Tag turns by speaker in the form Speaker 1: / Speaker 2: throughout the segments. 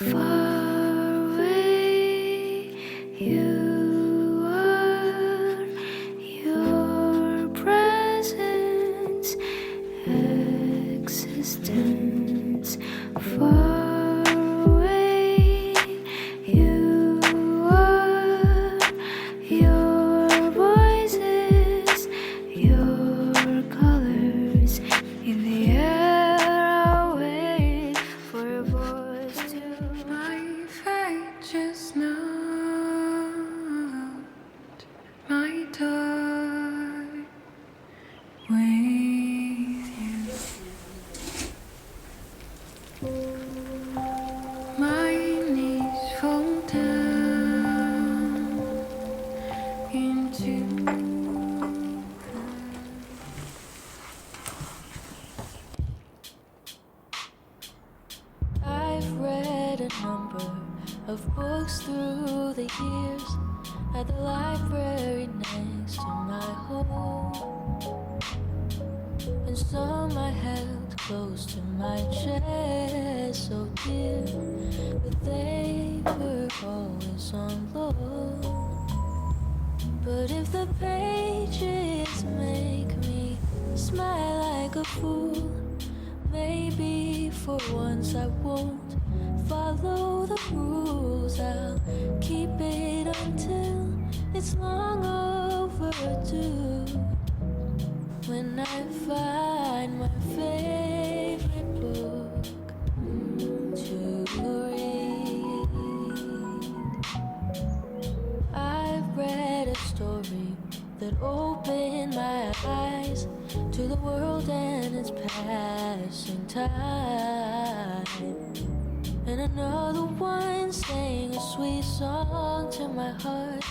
Speaker 1: Far away you are, your presence, existence. Far away you are, your voices, your colors. In the air I wait for a voice to. My fate just knocked my door with you. My knees fall down into. I've read a number of books through the years at the library next to my home, and some I held close to my chest, so dear, but they were always on loan. But if the pages make me smile like a fool, maybe for once I won't follow the rules. I'll keep it until it's long overdue. When I find my favorite book to read, I've read a story that opened my eyes to the world and its passing time, and another one sang a sweet song to my heart,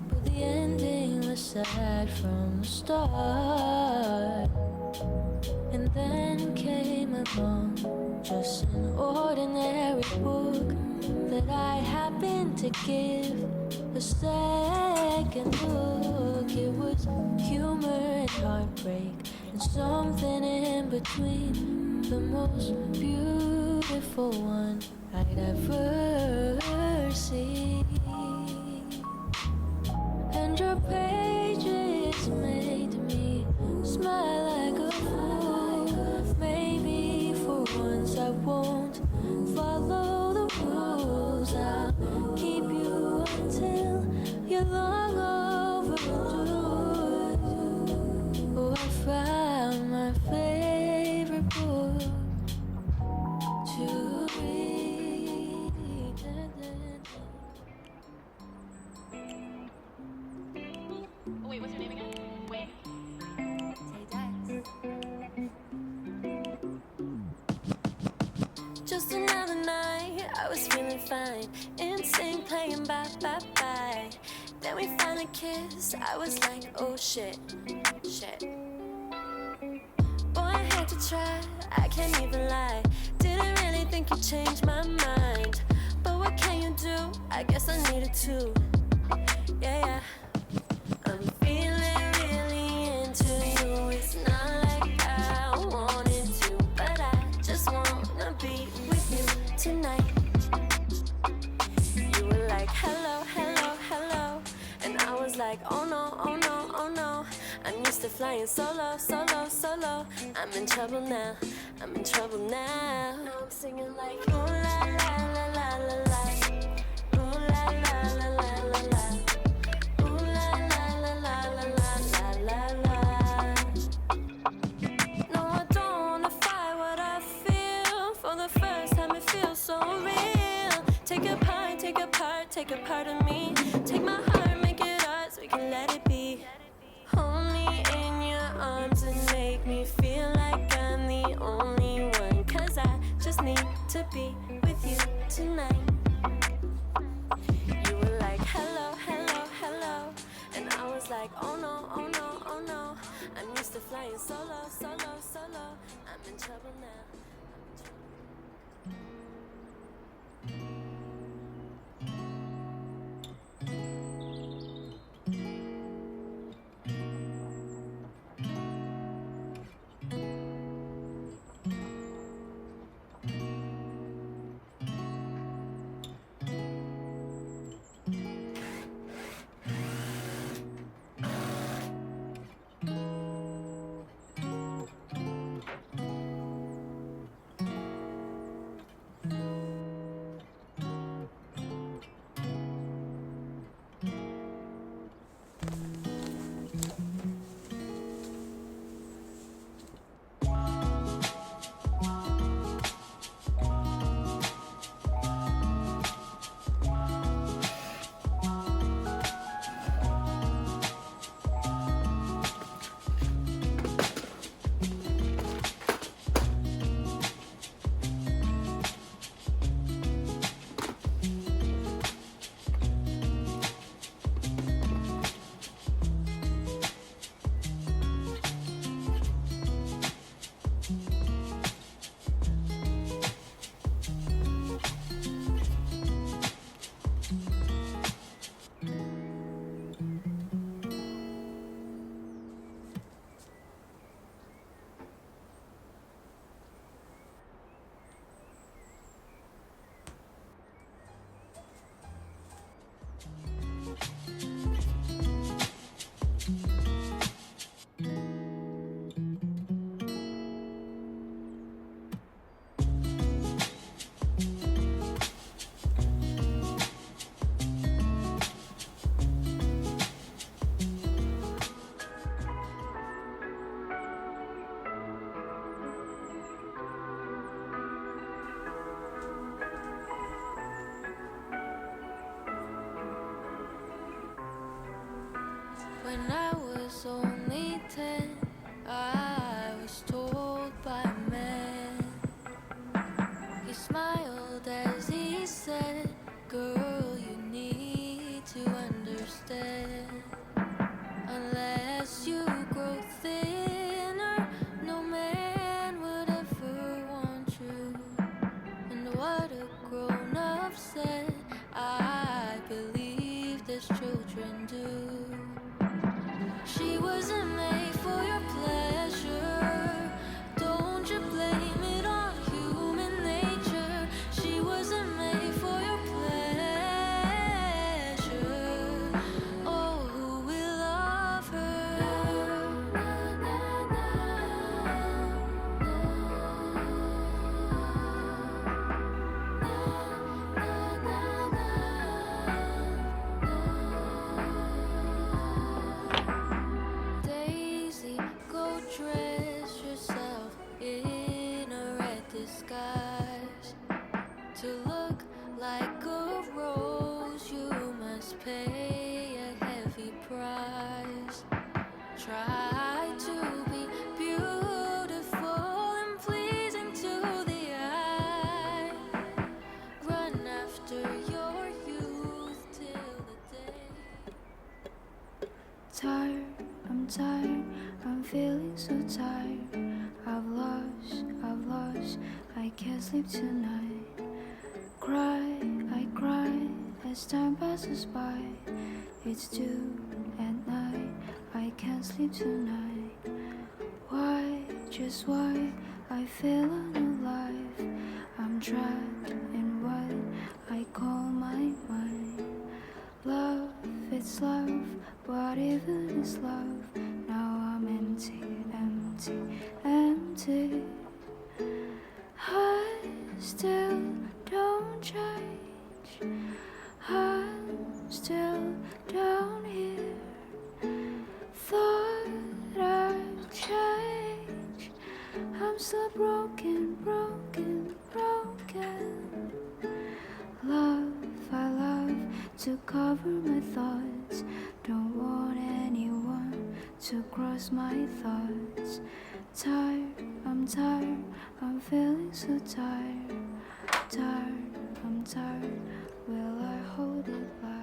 Speaker 1: but the ending was sad from the start. And then came along just an ordinary book that I happened to give a second look. It was humor and heartbreak and something in between, the most beautiful one I'd ever seen. And your pages made me smile like a fool. Maybe for once I won't follow the rules. I'll keep you until you're long overdue. Oh, I found my favorite book to read.
Speaker 2: Oh, wait, what's your name again? Wait.
Speaker 1: Just another night, I was feeling fine. Insane playing bye bye bye. Then we finally kissed. I was like, oh shit, shit. Boy, I had to try, I can't even lie. Didn't really think you'd change my mind, but what can you do? I guess I needed to. Yeah, yeah. I'm feeling really into you. It's not like I wanted to, but I just wanna be with you tonight. You were like, hello, hello, hello, and I was like, oh no, oh no, oh no. I'm used to flying solo, solo, solo. I'm in trouble now, I'm in trouble now. Now I'm singing like, ooh la la la la la la, ooh la la la la la la, ooh la la la la la la la la. No, I don't wanna fight what I feel. For the first time it feels so real. Take a part, take a part, take a part of me. Take my heart, make it ours, we can let it be. Hold me in your arms and make me feel like I'm the only one. 'Cause I just need to be with you tonight. You were like, hello, hello, hello, and I was like, oh no, oh no, oh no. I'm used to flying solo, solo, solo. I'm in trouble now. When I was only 10, I was told by a man. He smiled as he said, girl, you need to understand. Unless you grow thinner, no man would ever want you. And what a grown-up said, I believe as children do. She wasn't made for your pleasure. Don't you blame it on human nature. She wasn't made for your pleasure. Oh, who will love Daisy, go dress yourself in a red disguise. To look like a rose, you must pay a heavy price. Try to be beautiful and pleasing to the eye. Run after your youth till the day.
Speaker 3: Tired, I'm tired, I'm feeling so tired. I've lost, I can't sleep tonight. Cry, I cry as time passes by. It's 2 at night, I can't sleep tonight. Why, just why, I feel unalive. I'm trapped in what I call my mind. Love, it's love, what even is love? Now I'm empty, empty, empty. I still don't change. I'm still down here. Thought I'd change. I'm still broken, broken, broken. Love, I love to cover my thoughts. Don't want anyone to cross my thoughts. Tired, I'm feeling so tired. Tired, I'm tired, will I hold it last?